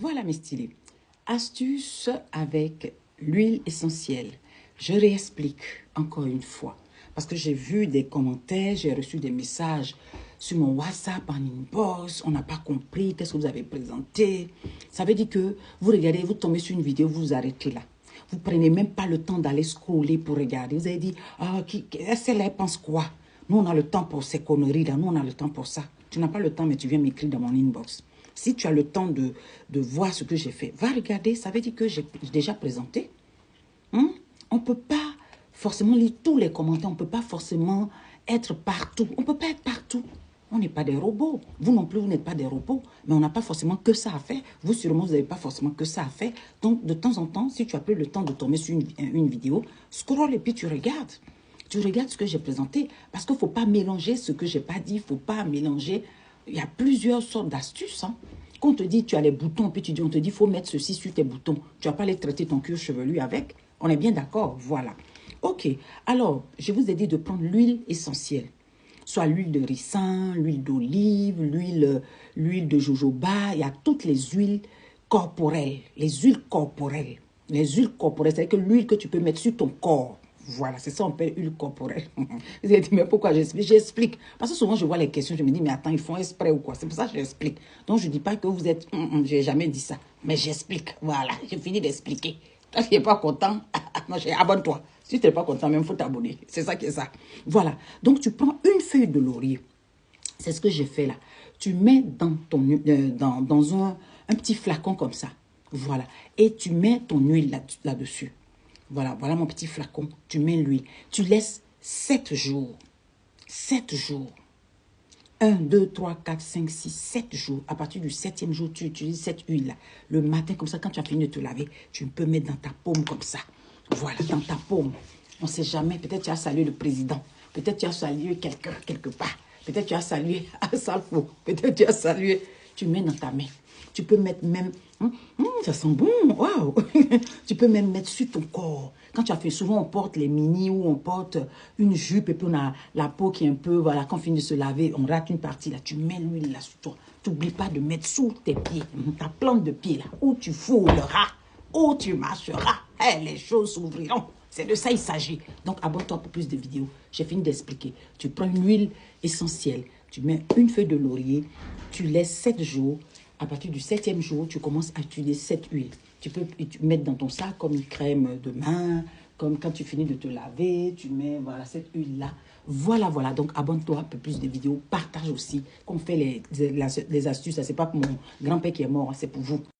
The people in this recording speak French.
Voilà mes stylés. Astuce avec l'huile essentielle. Je réexplique encore une fois. Parce que j'ai vu des commentaires, j'ai reçu des messages sur mon WhatsApp en inbox. On n'a pas compris qu'est-ce que vous avez présenté. Ça veut dire que vous regardez, vous tombez sur une vidéo, vous vous arrêtez là. Vous ne prenez même pas le temps d'aller scroller pour regarder. Vous avez dit, ah, celle-là pense quoi? Nous, on a le temps pour ces conneries là. Nous, on a le temps pour ça. Tu n'as pas le temps, mais tu viens m'écrire dans mon inbox. Si tu as le temps de voir ce que j'ai fait, va regarder. Ça veut dire que j'ai déjà présenté. On ne peut pas forcément lire tous les commentaires. On ne peut pas forcément être partout. On ne peut pas être partout. On n'est pas des robots. Vous non plus, vous n'êtes pas des robots. Mais on n'a pas forcément que ça à faire. Vous, sûrement, vous n'avez pas forcément que ça à faire. Donc, de temps en temps, si tu as plus le temps de tomber sur une vidéo, scroll et puis tu regardes. Tu regardes ce que j'ai présenté. Parce qu'il ne faut pas mélanger ce que je n'ai pas dit. Il ne faut pas mélanger. Il y a plusieurs sortes d'astuces. Quand on te dit tu as les boutons, puis on te dit il faut mettre ceci sur tes boutons. Tu ne vas pas aller traiter ton cuir chevelu avec. On est bien d'accord? Voilà. Ok. Alors, je vous ai dit de prendre l'huile essentielle. Soit l'huile de ricin, l'huile d'olive, l'huile de jojoba. Il y a toutes les huiles corporelles. Les huiles corporelles. Les huiles corporelles, c'est-à-dire que l'huile que tu peux mettre sur ton corps. Voilà, c'est ça on appelle huile corporelle. Vous avez dit, mais pourquoi j'explique? J'explique. Parce que souvent, je vois les questions, je me dis, mais attends, ils font exprès ou quoi? C'est pour ça que j'explique. Donc, je ne dis pas que vous êtes... je n'ai jamais dit ça. Mais j'explique. Voilà, j'ai fini d'expliquer. Toi, tu n'es pas content, non, abonne-toi. Si tu n'es pas content, même, il faut t'abonner. C'est ça qui est ça. Voilà. Donc, tu prends une feuille de laurier. C'est ce que j'ai fait là. Tu mets dans un petit flacon comme ça. Voilà. Et tu mets ton huile là-dessus. Voilà, voilà mon petit flacon. Tu mets l'huile. Tu laisses 7 jours. 7 jours. 1, 2, 3, 4, 5, 6, 7 jours. À partir du 7e jour, tu utilises cette huile-là. Le matin, comme ça, quand tu as fini de te laver, tu peux mettre dans ta paume comme ça. Voilà, dans ta paume. On ne sait jamais. Peut-être tu as salué le président. Peut-être tu as salué quelqu'un quelque part. Peut-être tu as salué Salfo. Peut-être tu as salué. Tu mets dans ta main. Tu peux mettre même... ça sent bon, waouh. Tu peux même mettre sur ton corps. Quand tu as fait, souvent on porte les mini ou on porte une jupe et puis on a la peau qui est un peu, voilà, quand on finit de se laver, on rate une partie là. Tu mets l'huile là sur toi. Tu n'oublies pas de mettre sous tes pieds, ta plante de pied là, où tu fouleras, où tu marcheras. Les choses s'ouvriront. C'est de ça il s'agit. Donc abonne-toi pour plus de vidéos. J'ai fini d'expliquer. Tu prends une huile essentielle, tu mets une feuille de laurier, tu laisses 7 jours. À partir du 7e jour, tu commences à utiliser cette huile. Tu peux mettre dans ton sac comme une crème de main, comme quand tu finis de te laver, tu mets voilà, cette huile-là. Voilà, voilà. Donc, abonne-toi pour plus de vidéos. Partage aussi. Qu'on fait les astuces. Ce n'est pas pour mon grand-père qui est mort, c'est pour vous.